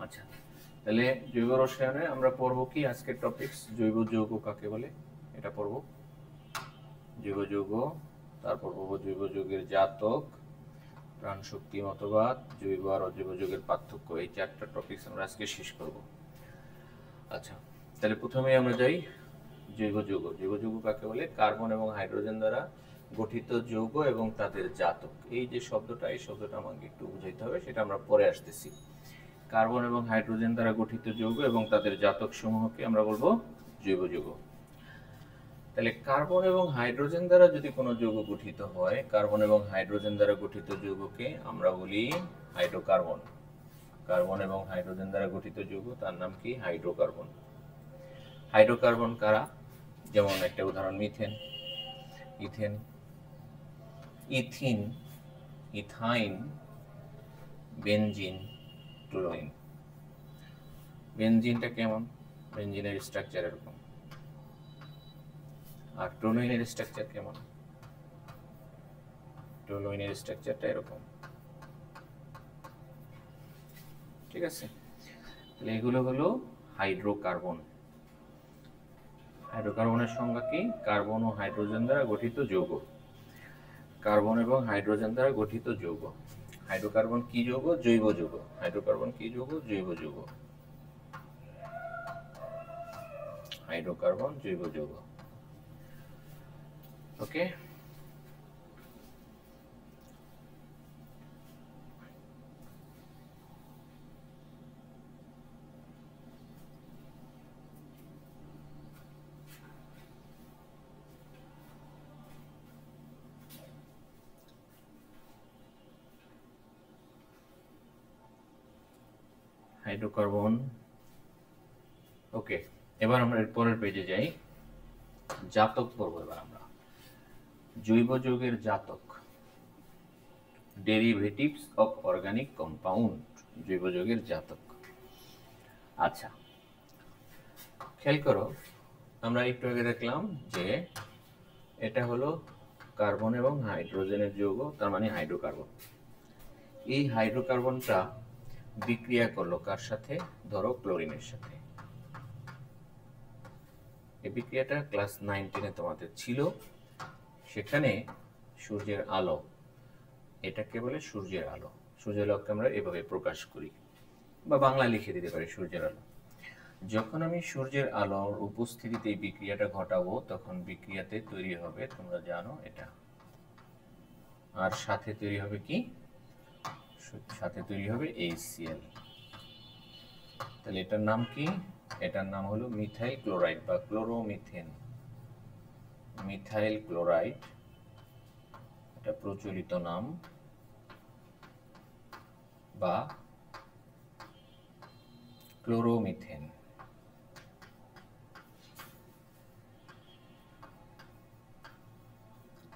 আচ্ছা, তাহলে জৈব রসায়নে আমরা পড়বো কি আজকের টপিকস জৈব যৌগ কাকে বলে এটা পড়বো। জৈব যৌগ, তারপর পড়বো জৈব যৌগের জাতক, প্রাণশক্তি মতবাদ, জৈব আর অজৈব যৌগের পার্থক্য। এই চারটা টপিকস আমরা আজকে শেষ করব। আচ্ছা, তাহলে প্রথমে আমরা যাই জৈব যৌগ। জৈব যৌগ কাকে বলে? কার্বন এবং হাইড্রোজেন দ্বারা গঠিত যৌগ এবং তাদের জাতক। এই যে শব্দটা, এই শব্দটা আমাকে একটু বুঝাইতে হবে, সেটা আমরা পরে আসতেছি। কার্বন এবং হাইড্রোজেন দ্বারা গঠিত যৌগ এবং তাদের জাতক সমূহকে আমরা বলবো জৈব যৌগ। তাহলে কার্বন এবং হাইড্রোজেন দ্বারা যদি কোনো যৌগ গঠিত হয়, কার্বন এবং হাইড্রোজেন দ্বারা গঠিত যৌগকে আমরা বলি হাইড্রোকার্বন। কার্বন এবং হাইড্রোজেন দ্বারা গঠিত যৌগ, তার নাম কি? হাইড্রোকার্বন। হাইড্রোকার্বন কারা? যেমন একটা উদাহরণ, methane, ethane, ethene, ethyne, benzene, chlorine. বেনজিনটা কেমন? বেনজিনের স্ট্রাকচার এরকম। আর টলুইনের স্ট্রাকচার কেমন? টলুইনের স্ট্রাকচারটা এরকম। ঠিক আছে, তাহলে এগুলো হলো হাইড্রোকার্বন। হাইড্রোকার্বনের সংজ্ঞা কি? কার্বন ও হাইড্রোজেন দ্বারা গঠিত যৌগ। কার্বন এবং হাইড্রোজেন দ্বারা গঠিত যৌগ। হাইড্রোকার্বন কি যৌগ? জৈব যৌগ। হাইড্রোকার্বন কি যৌগ? জৈব যৌগ। হাইড্রোকার্বন জৈব যৌগ। ওকে, হাইড্রোকার্বন। ওকে, এবার আমরা এর পরের পেজে যাই। জাতক পড়বো এবার আমরা। জৈব যৌগের জাতক, ডেরিভেটিভস অফ অর্গানিক কম্পাউন্ড। জৈব যৌগের জাতক। আচ্ছা, খেয়াল করো, আমরা একটু আগে দেখলাম যে এটা হলো কার্বন এবং হাইড্রোজেনের যৌগ, তার মানে হাইড্রোকার্বন। এই হাইড্রোকার্বনটা বিক্রিয়া করলো কার সাথে? ধরো ক্লোরিনের সাথে। এই বিক্রিয়াটা ক্লাস 9-10 তোমাদের ছিল। সেখানে সূর্যের আলো, এটাকে বলে সূর্যের আলো। সূর্যের আলোকে আমরা এভাবে প্রকাশ করি, বা বাংলা লিখে দিতে পারি সূর্যের আলো। যখন আমি সূর্যের আলোর উপস্থিতিতে এই বিক্রিয়াটা ঘটাবো, তখন বিক্রিয়াতে তৈরি হবে, তোমরা জানো এটা, আর সাথে তৈরি হবে কি? সাথে তৈরি হবে HCl। তাহলে এটার নাম কি? এটার নাম হলো মিথাইল ক্লোরাইড বা ক্লোরোমিথেন। মিথাইল ক্লোরাইড, এটা প্রচলিত নাম, বা ক্লোরোমিথেন।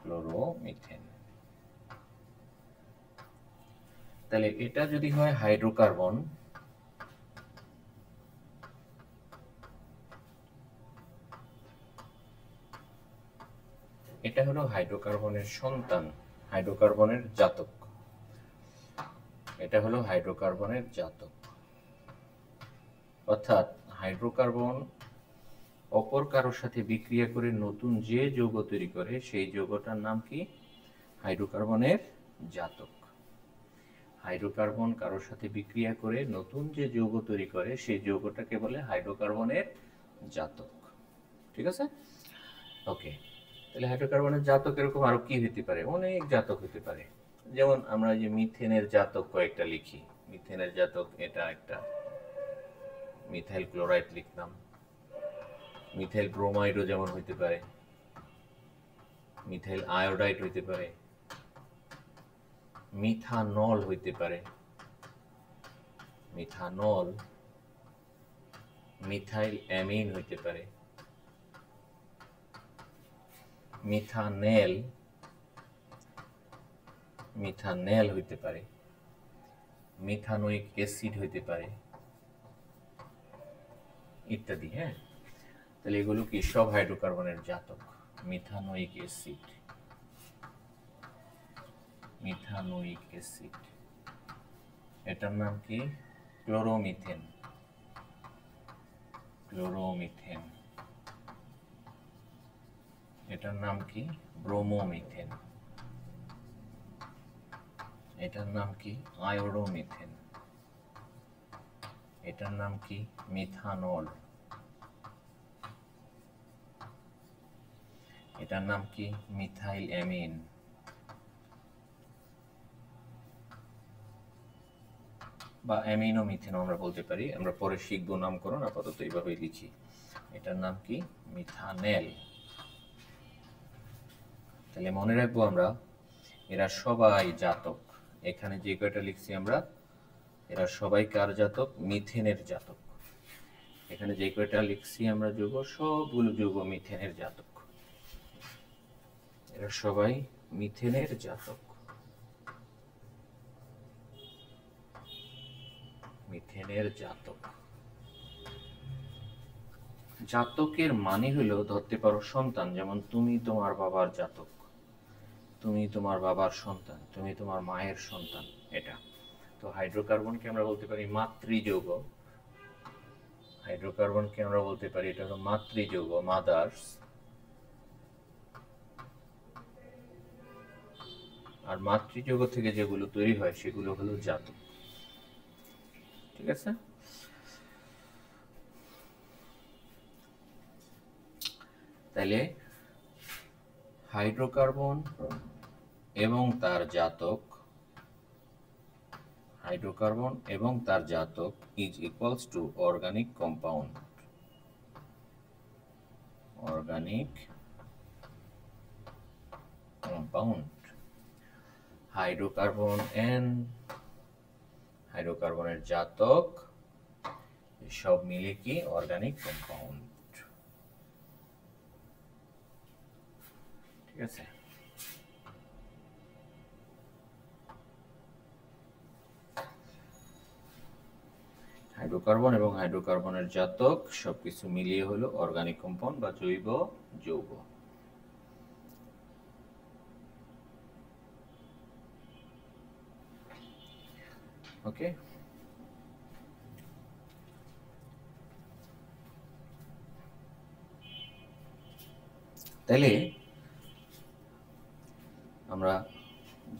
ক্লোরোমিথেন। তাহলে এটা যদি হয় হাইড্রোকার্বন, এটা হলো হাইড্রোকার্বনের সন্তান, হাইড্রোকার্বনের জাতক। এটা হলো হাইড্রোকার্বনের জাতক। অর্থাৎ হাইড্রোকার্বন অপর কারোর সাথে বিক্রিয়া করে নতুন যে যৌগ তৈরি করে, সেই যৌগটার নাম কি? হাইড্রোকার্বনের জাতক। হাইড্রোকার্বন কারোর সাথে বিক্রিয়া করে নতুন যে যৌগ তৈরি করে, সেই যৌগটাকে বলে হাইড্রোকার্বনের জাতক। ঠিক আছে, ওকে। তাহলে হাইড্রোকার্বনের জাতক এরকম আরো কি হতে পারে? অনেক জাতক হতে পারে। যেমন আমরা যে মিথেনের জাতক কয়েকটা লিখি। মিথেনের জাতক এটা একটা, মিথাইল ক্লোরাইড লিখলাম। মিথাইল ব্রোমাইডও যেমন হইতে পারে, মিথাইল আয়োডাইড হইতে পারে, মিথানল হইতে পারে, মিথানল, মিথাইল অ্যামিন হইতে পারে, মিথানেল, মিথানেল হইতে পারে, মিথানোইক অ্যাসিড হইতে পারে, ইত্যাদি। হ্যাঁ, তাহলে এগুলো কি? সব হাইড্রোকার্বনের জাতক। মিথানোইক অ্যাসিড, মিথানোইক অ্যাসিড, এটার নাম কি? Chloromethane, chloromethane. এটার নাম কি? ব্রোমোমিথেন। এটার নাম কি? আয়োডোমিথেন। এটার নাম কি? মিথানল। এটার নাম কি? মিথাইল অ্যামিন বা অ্যামিনো মিথেন আমরা বলতে পারি। আমরা পরে শিখবো নামকরণ, আপাতত এইভাবেই লিখি। এটার নাম কি? মিথানেল। তাহলে মনে রাখবো আমরা, এরা সবাই জাতক। এখানে যে কয়টা লিখছি আমরা, এরা সবাই কার জাতক? মিথেনের জাতক। এখানে যে কয়টা লিখছি আমরা যৌগ, সবগুলো যৌগ মিথেনের জাতক। এরা সবাই মিথেনের জাতক, মিথেনের জাতক। জাতকের মানে হলো, ধরতে পারো সন্তান, যেমন তুমি তোমার বাবার জাতক, তুমি তোমার বাবার সন্তান, তুমি তোমার মায়ের সন্তান, এটা। তো হাইড্রোকার্বনকে আমরা বলতে পারি মাতৃযৌগ। হাইড্রোকার্বনকে আমরা বলতে পারি এটা হলো মাতৃযৌগ, মাদার্স। আর মাতৃযৌগ থেকে যেগুলো তৈরি হয় সেগুলো হলো জাতক। ঠিক আছে? তাহলে হাইড্রোকার্বন এবং তার জাতক, হাইড্রোকার্বন এবং তার জাতক is equals to organic compound. Organic compound. Hydrocarbon and হাইড্রোকার্বনের জাতক সব মিলে কি? Organic compound. ঠিক আছে? হাইড্রোকার্বন এবং হাইড্রোকার্বনের জাতক সবকিছু মিলিয়ে হলো অর্গানিক কম্পাউন্ড বা জৈব যৌগ। ওকে, তাহলে আমরা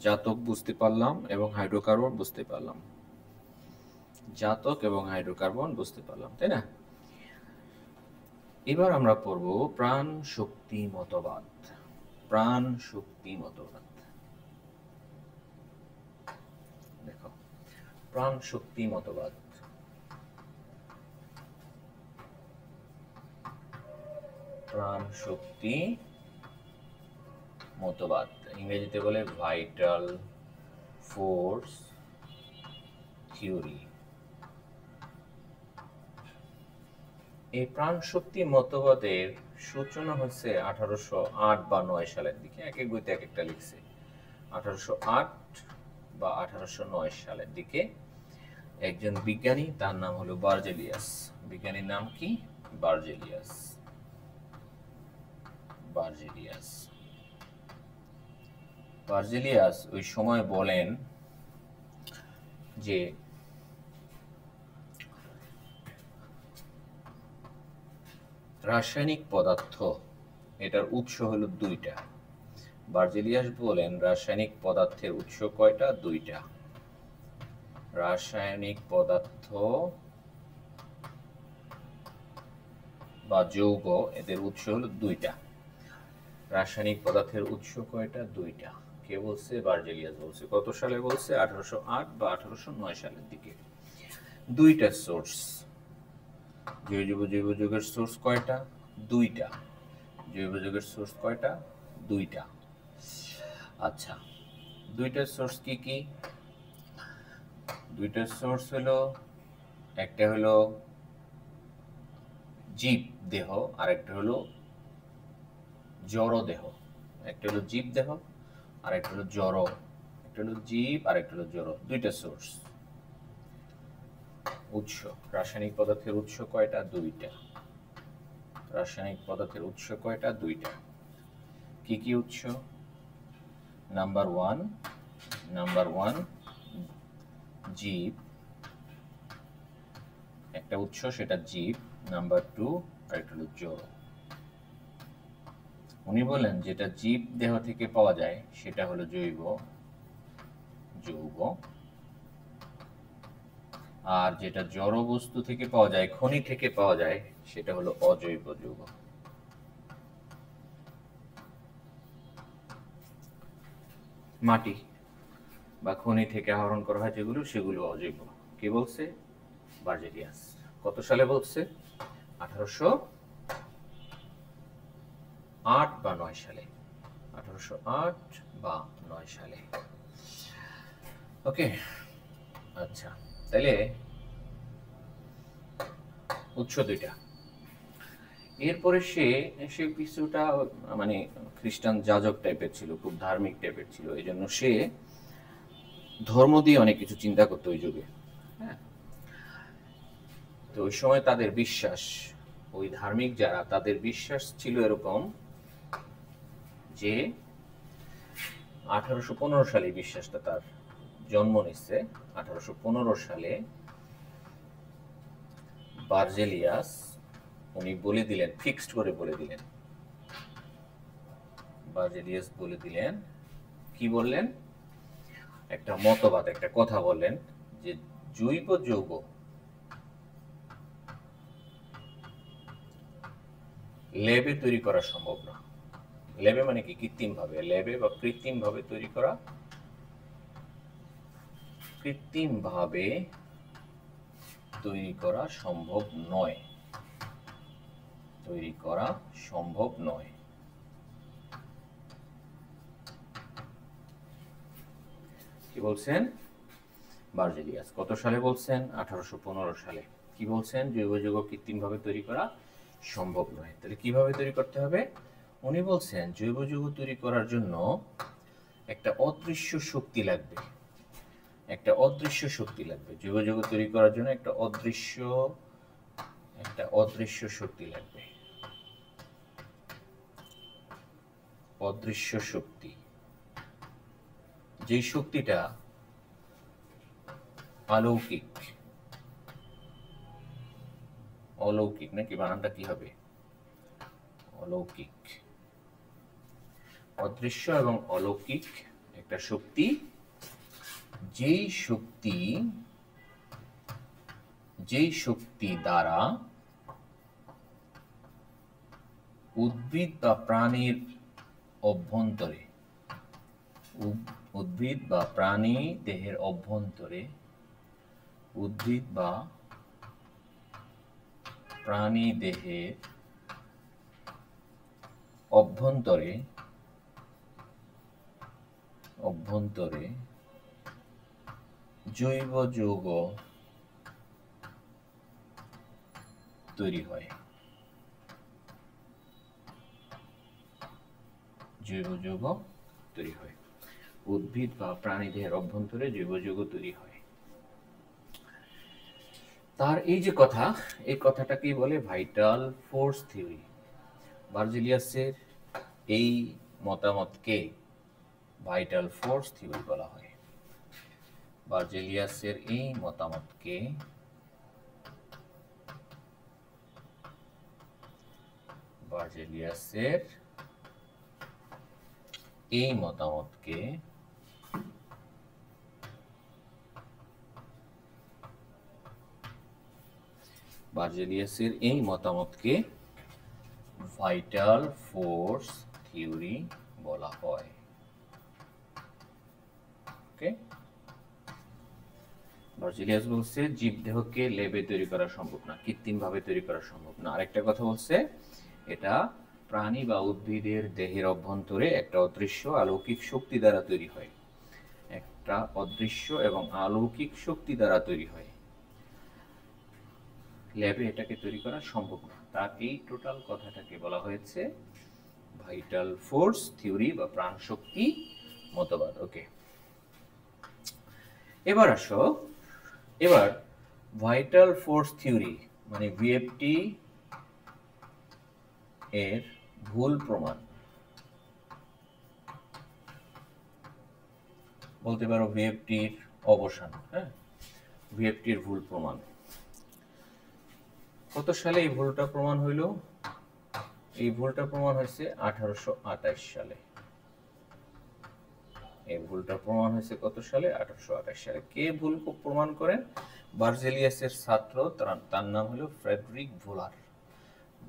জাতক বুঝতে পারলাম এবং হাইড্রোকার্বন বুঝতে পারলাম। জাতক এবং হাইড্রোকার্বন বুঝতে পারলাম, তাই না? এবার আমরা পড়ব প্রাণ শক্তি মতবাদ। প্রাণ শক্তি মতবাদ। দেখো, প্রাণ শক্তি মতবাদ। প্রাণ শক্তি মতবাদ ইংরেজিতে বলে ভাইটাল ফোর্স থিওরি। এই প্রাণ শক্তি মতবাদের সূচনা হচ্ছে 1808 বা 9 সালের দিকে। এক এক বইতে এক একটা লিখছে। 1808 বা 1809 সালের দিকে একজন বিজ্ঞানী, তার নাম হলো বার্জেলিয়াস। বিজ্ঞানীর নাম কি? বার্জেলিয়াস। বার্জেলিয়াস। বার্জেলিয়াস ওই সময় বলেন যে রাসায়নিক পদার্থ, এটার উৎস হলো দুইটা। বার্জেলিয়াস বলেন রাসায়নিক পদার্থের উৎস কয়টা? দুইটা। রাসায়নিক পদার্থ বা যৌগ, এদের উৎস হলো দুইটা। রাসায়নিক পদার্থের উৎস কয়টা? দুইটা। কে বলছে? বার্জেলিয়াস বলছে। কত সালে বলছে? 1808 বা 1809 সালের দিকে। দুইটা সোর্স। জৈব যৌগের সোর্স কয়টা? দুইটা। জৈব যৌগের সোর্স কয়টা? দুইটা। আচ্ছা, দুইটা সোর্স কি কি? দুইটা সোর্স হলো, একটা হলো জীব দেহ আর একটা হলো জড় দেহ। একটা হলো জীব দেহ আর একটা হলো জড়। একটা হলো জীব আর একটা হলো জড়। দুইটা সোর্স। উৎস, রাসায়নিক পদার্থের উৎস কয়টা? দুইটা। রাসায়নিক পদার্থের উৎস কয়টা? দুইটা। কি কি উৎস? নাম্বার ওয়ান জীব একটা উৎস সেটা জীব, নাম্বার 2 আরেকটা হলো জড়। উনি বলেন যেটা জীব দেহ থেকে পাওয়া যায় সেটা হলো জৈব যৌগ, আর যেটা জড় বস্তু থেকে পাওয়া যায়, খনি থেকে পাওয়া যায়, সেটা হলো অজৈব যৌগ। মাটি বা খনি থেকে আহরণ করা হয় যেগুলো, সেগুলো অজৈব। কে বলছে? বার্জেলিয়াস। কত সালে বলছে? 1808 বা 9 সালে। 1808 বা 9 সালে। ওকে, আচ্ছা, তাহলে উৎস দুইটা। এরপরে সে কিছুটা মানে খ্রিস্টান যাজক টাইপের ছিল, খুব ধার্মিক টাইপের ছিল, এই জন্য সে ধর্ম দিয়ে অনেক কিছু চিন্তা করতো ওই যুগে। হ্যাঁ, তো ওই সময় তাদের বিশ্বাস, ওই ধার্মিক যারা, তাদের বিশ্বাস ছিল এরকম যে 1815 সালে বিশ্বাসটা তার জন্ম নিচ্ছে। 1815 সালে বার্জেলিয়াস উনি বলে দিলেন, ফিক্সড করে বলে দিলেন, বার্জেলিয়াস বলে দিলেন, কি বললেন? একটা মতবাদ, একটা কথা বললেন যে জৈব যৌগ ল্যাবে তৈরি করা সম্ভব না। ল্যাবে মানে কি? কৃত্রিম ভাবে, ল্যাবে বা কৃত্রিম ভাবে তৈরি করা, কৃত্রিম ভাবে তৈরি করা সম্ভব নয়, তৈরি করা সম্ভব নয়। কি বলছেন বার্জেলিয়াস? কত সালে বলছেন? 1815 সালে। কি বলছেন? জৈব যৌগ কৃত্রিম ভাবে তৈরি করা সম্ভব নয়। তাহলে কিভাবে তৈরি করতে হবে? উনি বলছেন জৈব যৌগ তৈরি করার জন্য একটা অদৃশ্য শক্তি লাগবে, একটা অদৃশ্য শক্তি লাগবে। জৈব যৌগ তৈরি করার জন্য একটা অদৃশ্য শক্তি লাগবে, অদৃশ্য শক্তি। যেই শক্তিটা অলৌকিক, অলৌকিক নাকি বানানটা কি হবে? অলৌকিক। অদৃশ্য এবং অলৌকিক একটা শক্তি, যেই শক্তি দ্বারা উদ্ভিদ বা প্রাণীর অভ্যন্তরে, উদ্ভিদ বা প্রাণী দেহের অভ্যন্তরে, উদ্ভিদ বা প্রাণী দেহের অভ্যন্তরে জৈব যৌগ তৈরি হয়। জৈব যৌগ তৈরি হয়, উদ্ভিদ বা প্রাণী দেহের অভ্যন্তরে জৈব যৌগ তৈরি হয়। তার এই যে কথা, এই কথাটাকেই বলে ভাইটাল ফোর্স থিওরি। বার্জেলিয়াসের এই মতামতকে ভাইটাল ফোর্স থিওরি বলা হয়। বার্জেলিয়াসের এই মতামতকে বার্জেলিয়াসের এই মতামতকে ভাইটাল ফোর্স থিওরি বলা হয়। ওকে, বার্জেলিয়াস বলছে জীবদেহকে ল্যাবে তৈরি করা সম্ভব না, কৃত্রিম ভাবে তৈরি করা সম্ভব না। আরেকটা কথা বলছে, এটা প্রাণী বা উদ্ভিদের দেহের অভ্যন্তরে একটা অদৃশ্য অলৌকিক শক্তি দ্বারা তৈরি হয়, একটা অদৃশ্য এবং অলৌকিক শক্তি দ্বারা তৈরি হয়। ল্যাবে এটাকে তৈরি করা সম্ভব না। তার এই টোটাল কথাটাকে বলা হয়েছে ভাইটাল ফোর্স থিওরি বা প্রাণ শক্তি মতবাদ। ওকে, এবার আসো, এবার ভাইটাল ফোর্স থিওরি মানে ভিএফটি এর ভুল প্রমাণ, বলতে পারো ভিএফটির অবসান। হ্যাঁ, ভিএফটির ভুল প্রমাণ। কত সালে এই ভুলটা প্রমাণ হইল? এই ভুলটা প্রমাণ হয়েছে 1828 সালে। এই ভুলটা প্রমাণ হয়েছে কত সালে? 1828 সালে। কে ভুল প্রমাণ করেন? বার্জেলিয়াসের ছাত্র, তার নাম হলো ফ্রেডরিক ভোলার।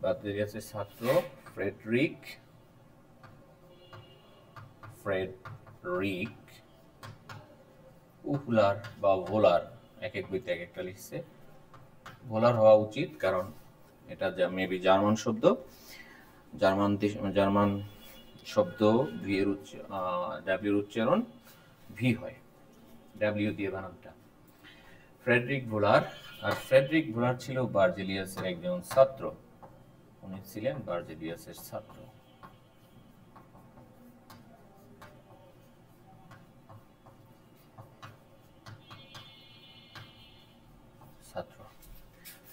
বার্জেলিয়াসের ছাত্র ফ্রেডরিক উহলার বা ভোলার, এক এক বইতে এক একটা লিখছে। ভোলার হওয়া উচিত, কারণ এটা মেবি জার্মান শব্দ। জার্মান শব্দ ভি এর ডাব্লিউর উচ্চারণ ভি হয়, ডাব্লিউ দিয়ে বানানটা। ফ্রেডরিক ভোলার। আর ফ্রেডরিক ভোলার ছিল বার্জেলিয়াসের একজন ছাত্র। উনি ছিলেন বার্জেলিয়াসের ছাত্র।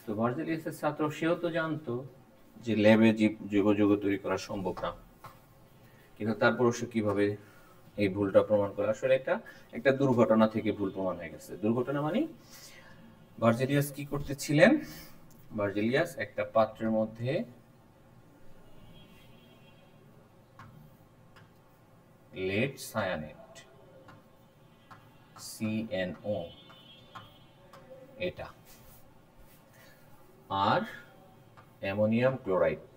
তো বার্জেলিয়াসের ছাত্র, সেও তো জানতো যে ল্যাবে জৈব যৌগ তৈরি করা সম্ভব না, কিন্তু তারপরও সে কিভাবে এই ভুলটা প্রমাণ করে? আসলে এটা একটা দুর্ঘটনা থেকে ভুল প্রমাণ হয়ে গেছে। দুর্ঘটনা মানে বার্জেলিয়াস কি করতেছিলেন? বার্জেলিয়াস একটা পাত্রের মধ্যে lead cyanate CNO এটা আর অ্যামোনিয়াম ক্লোরাইড,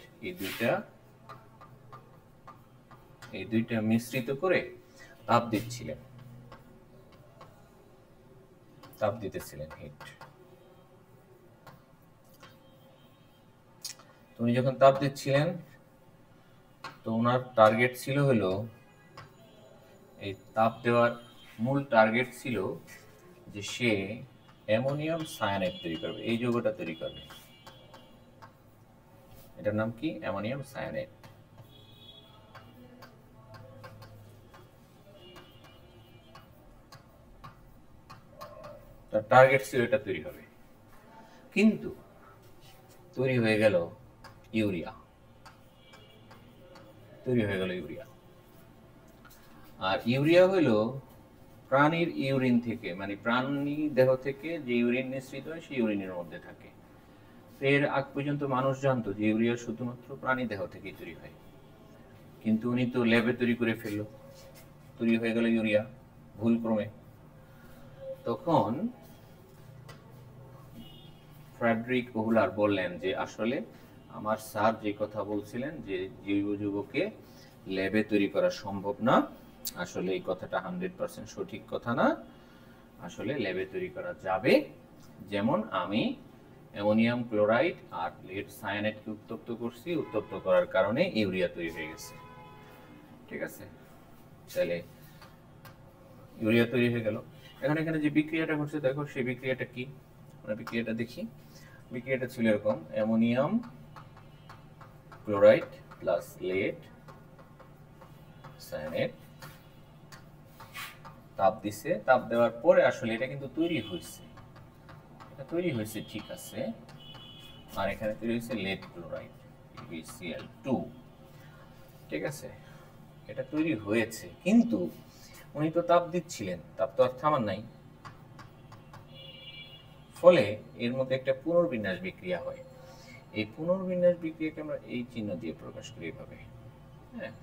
এই দুইটা মিশ্রিত করে তাপ দিতেছিলেন হিট। উনি যখন তাপ দিচ্ছিলেন, তো ওনার টার্গেট ছিল হলো, এই তাপ দেওয়ার মূল টার্গেট ছিল যে সে অ্যামোনিয়াম সায়ানাইড তৈরি করবে, এই যৌগটা তৈরি করবে। এটার নাম কি? Ammonium cyanide. তার টার্গেট ছিল এটা তৈরি হবে, কিন্তু তৈরি হয়ে গেল ইউরিয়া। আর ইউরিয়া হলো প্রাণীর ইউরিন থেকে, মানে প্রাণী দেহ থেকে যে ইউরিন নিঃসৃত হয় সেই ইউরিনের মধ্যে থাকে। এর আগ পর্যন্ত মানুষ জানতো যে ইউরিয়া শুধুমাত্র প্রাণী দেহ থেকেই তৈরি হয়, কিন্তু উনি তো ল্যাবে তৈরি করে ফেললো, তৈরি হয়ে গেল ইউরিয়া ভুলক্রমে। তখন ফ্রেডরিক ওহলার বললেন যে আসলে আমার স্যার যে কথা বলছিলেন যে জৈব যৌগকে ল্যাবে তৈরি করা সম্ভব না, আসলে এই কথাটা 100% সঠিক কথা না। আসলে ল্যাবে তৈরি করা যাবে। যেমন আমি অ্যামোনিয়াম ক্লোরাইড আর লিড সায়ানাইডকে উত্তপ্ত করছি, উত্তপ্ত করার কারণে ইউরিয়া তৈরি হয়ে গেছে। ঠিক আছে, তাহলে ইউরিয়া তৈরি হয়ে গেল। এখানে যে বিক্রিয়াটা ঘটছে দেখো, সেই বিক্রিয়াটা কি আমরা বিক্রিয়াটা দেখি। বিক্রিয়াটা ছিল এরকম: ammonium chloride plus lead cyanide, তাপ দিছে। তাপ দেওয়ার পরে আসলে এটা কিন্তু তৈরি হয়েছে, ঠিক আছে। আর এখানে তৈরি হয়েছে লিড ক্লোরাইড PbCl2। ঠিক আছে, এটা তৈরি হয়েছে, কিন্তু উনি তো তাপ দিচ্ছিলেন, তাপ তো আর থামার নাই। ফলে এর মধ্যে একটা পুনর্বিন্যাস বিক্রিয়া হয়। এই পুনর্বিন্যাস বিক্রিয়াকে আমরা এই চিহ্ন দিয়ে প্রকাশ করি এভাবে। হ্যাঁ,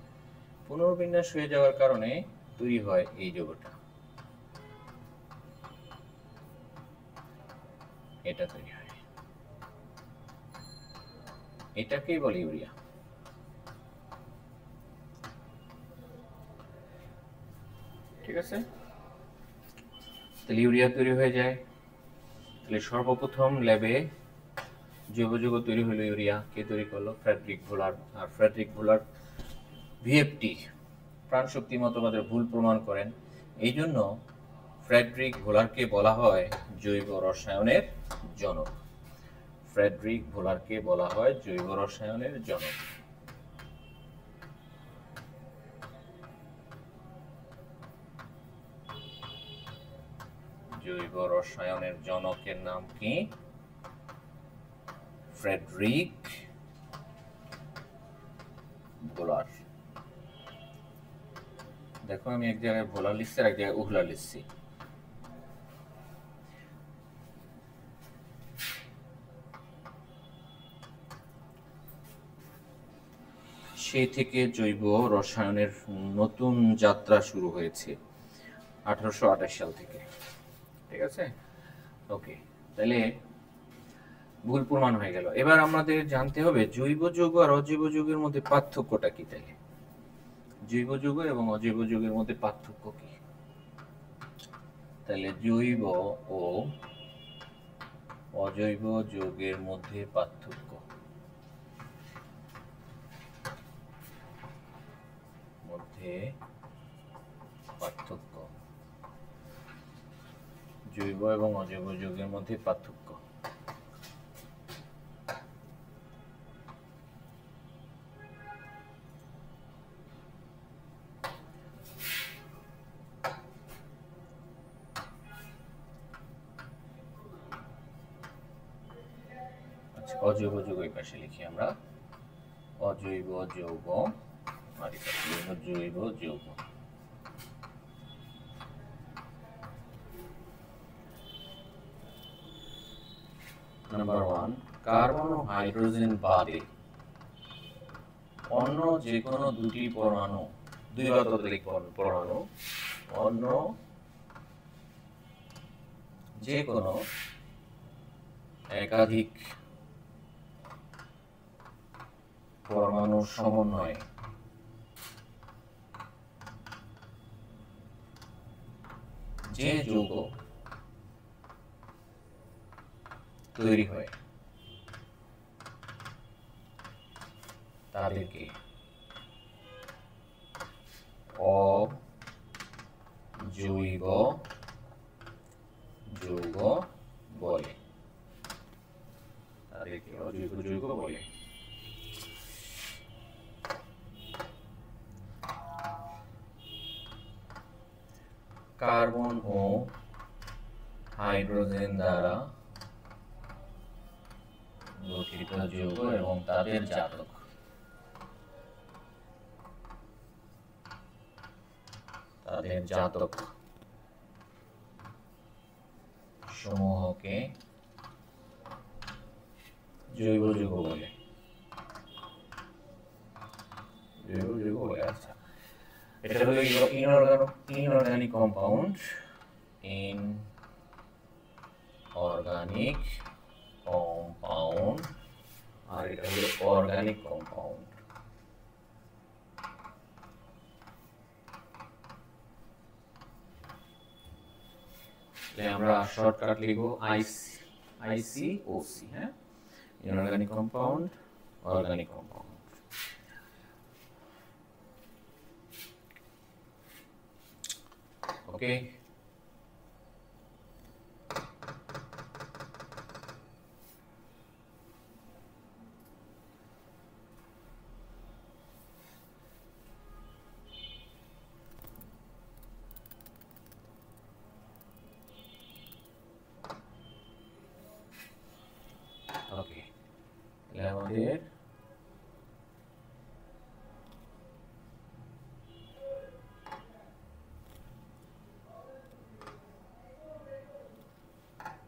পুনর্বিন্যাস হয়ে যাওয়ার কারণে তৈরি হয় এই যৌগটা, এটা তৈরি হয়, এটাকেই বলে ইউরিয়া। ঠিক আছে, তাহলে ইউরিয়া তৈরি হয়ে যায়। তাহলে সর্বপ্রথম ল্যাবে জৈব যৌগ তৈরি হলো ইউরিয়া। কে তৈরি করলো? ফ্রেডরিক ভোলার। আর ফ্রেডরিক ভোলার ভিএফটি প্রাণশক্তি মতবাদের ভুল প্রমাণ করেন। এই জন্য ফ্রেডরিক ভোলারকে বলা হয় জৈব রসায়নের জনক। ফ্রেডরিক ভোলারকে বলা হয় জৈব রসায়নের জনক। জৈব রসায়নের জনকের নাম কি? ফ্রেডরিক ভোলার। দেখো, আমি এক জায়গায় ভোলার লিখছি আর এক জায়গায় উহলার লিখছি। সেই থেকে জৈব রসায়নের নতুন যাত্রা শুরু হয়েছে 1828 সাল থেকে। ঠিক আছে, ওকে, তাহলে ভুল প্রমাণ হয়ে গেল। এবার আমাদের জানতে হবে জৈব যৌগ আর অজৈব যৌগের মধ্যে পার্থক্যটা কি। তাহলে জৈব যৌগ এবং অজৈব যৌগের মধ্যে পার্থক্য কি? তাহলে জৈব ও অজৈব যৌগের মধ্যে পার্থক্য জৈব এবং অজৈব যৌগের মধ্যে পার্থক্য। আচ্ছা, অজৈব যৌগ এই পাশে লিখি আমরা, অজৈব যৌগ আর জৈব যৌগ। নাম্বার 1, কার্বন ও হাইড্রোজেন বাদে অন্য যে কোনো দুটি পরমাণু, দুইবার ততোধিক পরমাণু, অন্য যে কোনো একাধিক পরমাণুর সমন্বয়ে যে যৌগ তৈরি হয় তাদেরকে অজৈব যৌগ বলে। তাদেরকে অজৈব যৌগ বলে। কার্বন ও হাইড্রোজেন দ্বারা গঠিত যৌগ এবং তাদের জাতক সমূহকে জৈব যৌগ বলে। আচ্ছা, এটা হলো ইনঅর্গানিক কম্পাউন্ড, আর এটা হলো অর্গানিক কম্পাউন্ড। আমরা শর্টকাট লিখব ICOC। হ্যাঁ, ইনঅর্গানিক কম্পাউন্ড, অর্গানিক কম্পাউন্ড। ওকে, ওকে, তাহলে আমাদের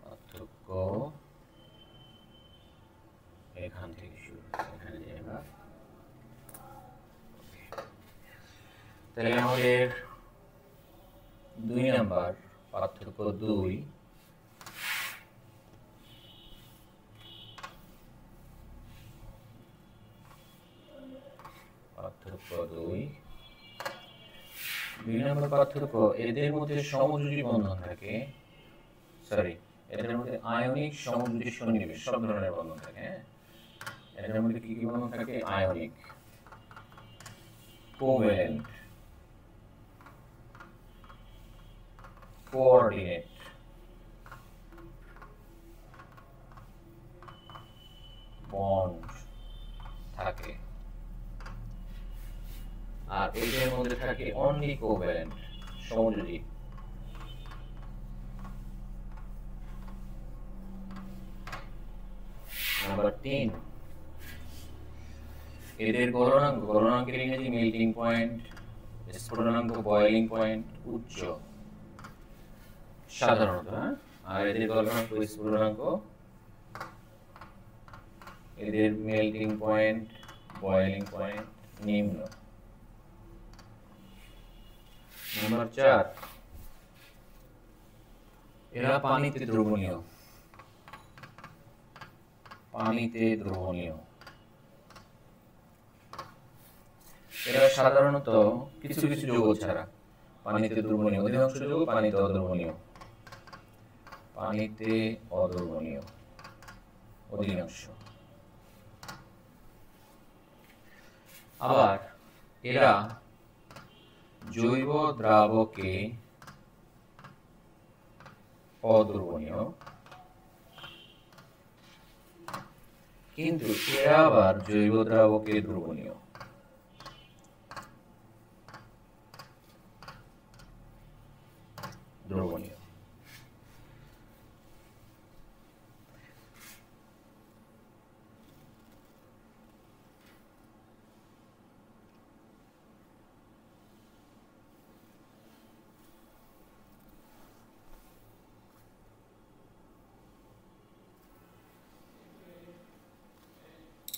পার্থক্য এখান থেকে শুরু, এখানে যাই আমরা। তাহলে আমাদের 2 নাম্বার পার্থক্য 2, নম্বর পার্থক্য, এদের মধ্যে সমযোজী বন্ধন থাকে, এদের মধ্যে আয়নিক সমযোজী সন্নিবেশ সব ধরনের বন্ধন থাকে। হ্যাঁ, এদের মধ্যে কি কি বন্ধন থাকে? আয়নিক, কোভ্যালেন্ট, কোঅর্ডিনেট, বন্ড থাকে। আর এদের মধ্যে থাকে অনলি কোভ্যালেন্ট, সমযোজী। নাম্বার 3, এদের গলনাঙ্কের ইংরেজি মেল্টিং পয়েন্ট, স্ফুটনাঙ্ক বয়েলিং পয়েন্ট উচ্চ সাধারণত। আর এদের গলনাঙ্ক স্ফুটনাঙ্ক, এদের মেল্টিং পয়েন্ট বয়েলিং পয়েন্ট নিম্ন। নাম্বার 4, এরা পানিতে দ্রবণীয়। পানিতে দ্রবণীয়। এরা সাধারণত কিছু কিছু যৌগ ছাড়া পানিতে দ্রবণীয়। অধিকাংশ যৌগ পানিতে অদ্রবণীয়। পানিতে অদ্রবণীয় অধিকাংশ। আবার এরা জৈব দ্রাবকে অদ্রবণীয়, কিন্তু এরা আবার জৈব দ্রাবকে দ্রবণীয়। দ্রবণীয়।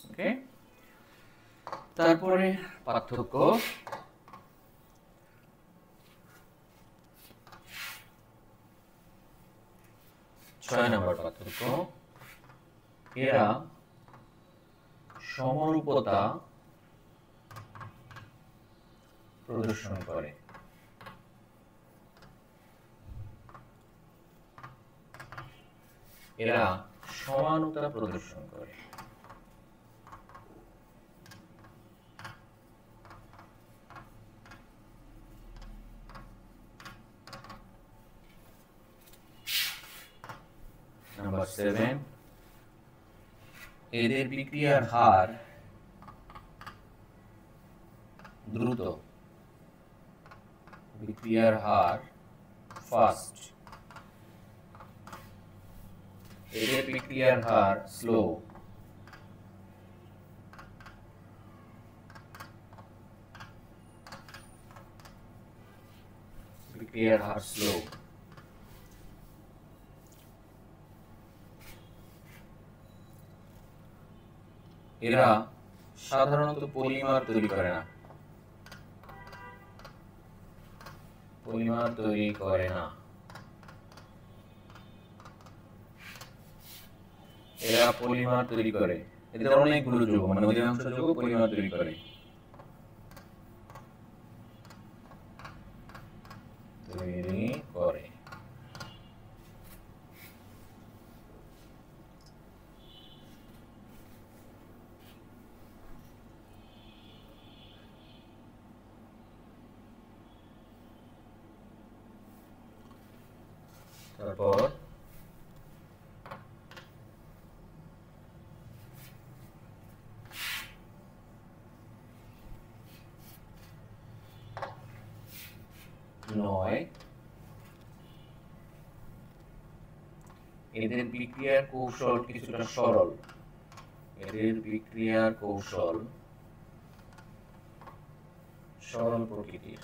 ওকে, তারপরে পার্থক্য। 6 নম্বর পার্থক্য, এরা সমরূপতা প্রদর্শন করে। এরা সমানতা প্রদর্শন করে। নাম্বার 7, এদের বিক্রিয়ার হার দ্রুত। বিক্রিয়ার হার ফাস্ট। এদের বিক্রিয়ার হার স্লো। বিক্রিয়ার হার স্লো। এরা সাধারণত পলিমার তৈরি করে না। পলিমার তৈরি করে না। এরা পলিমার তৈরি করে। এদের অনেকগুলো যৌগ, মানে অধিকাংশ যৌগ পলিমার তৈরি করে। তৈরি করে। তারপর নয়, এদের বিক্রিয়ার কৌশল কিছুটা সরল। এদের বিক্রিয়ার কৌশল সরল প্রকৃতির।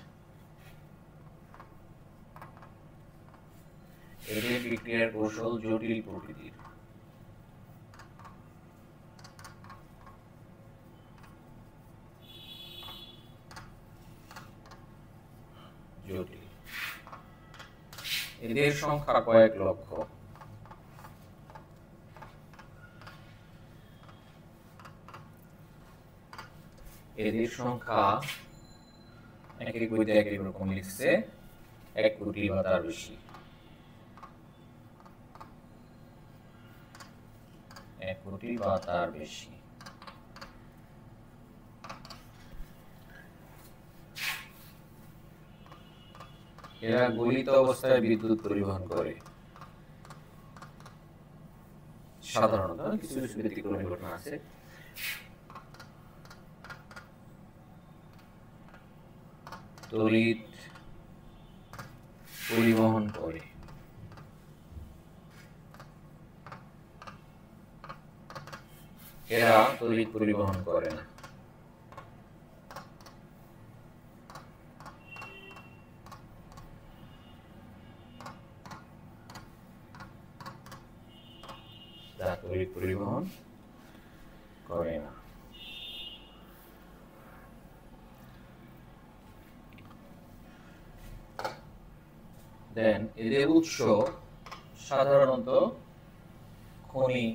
এদের বিক্রিয়ার কৌশল জটিল প্রকৃতির। জটিল। এদের সংখ্যা কয়েক লক্ষ। এদের সংখ্যা এক এক বইতে এক এক রকম লিখছে, 1 কোটি বা তার বেশি। 1 কোটি বা তার বেশি। এরা গলিত অবস্থায় বিদ্যুৎ পরিবহন করে। সাধারণত, কিছু কিছু ব্যতিক্রমী ঘটনা আছে। তড়িৎ পরিবহন করে। এরা তড়িৎ পরিবহন করে না। তড়িৎ পরিবহন করে না। দেন এদের উৎস সাধারণত খনি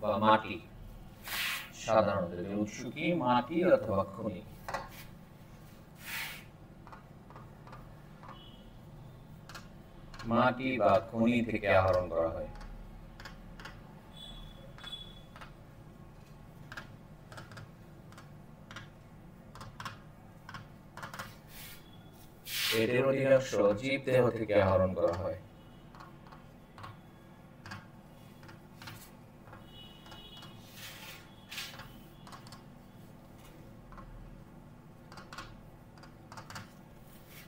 বা মাটি। সাধারণত এদের উৎস কি? মাটি অথবা খনি। মাটি বা খনি থেকে আহরণ করা হয়। এদের অধিকাংশ জীবদেহ থেকে আহরণ করা হয়।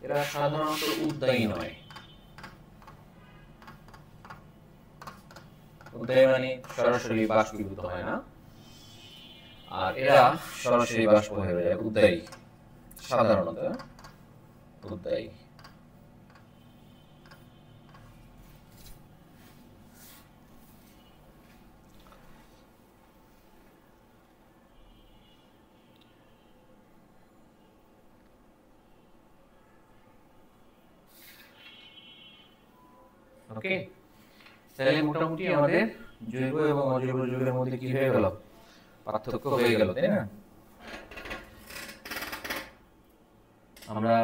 এরা সাধারণত উদ্বায়ী নয়। উদ্বায়ী মানে সরাসরি বাষ্পীভূত হয় না, আর এরা সরাসরি বাষ্প হয়ে যায়। উদ্বায়ী সাধারণত উদ্বায়ী। ওকে, তাহলে মোটামুটি আমাদের জৈব এবং অজৈব যৌগের মধ্যে কি হয়ে গেল? পার্থক্য হয়ে গেল, তাই না? আমরা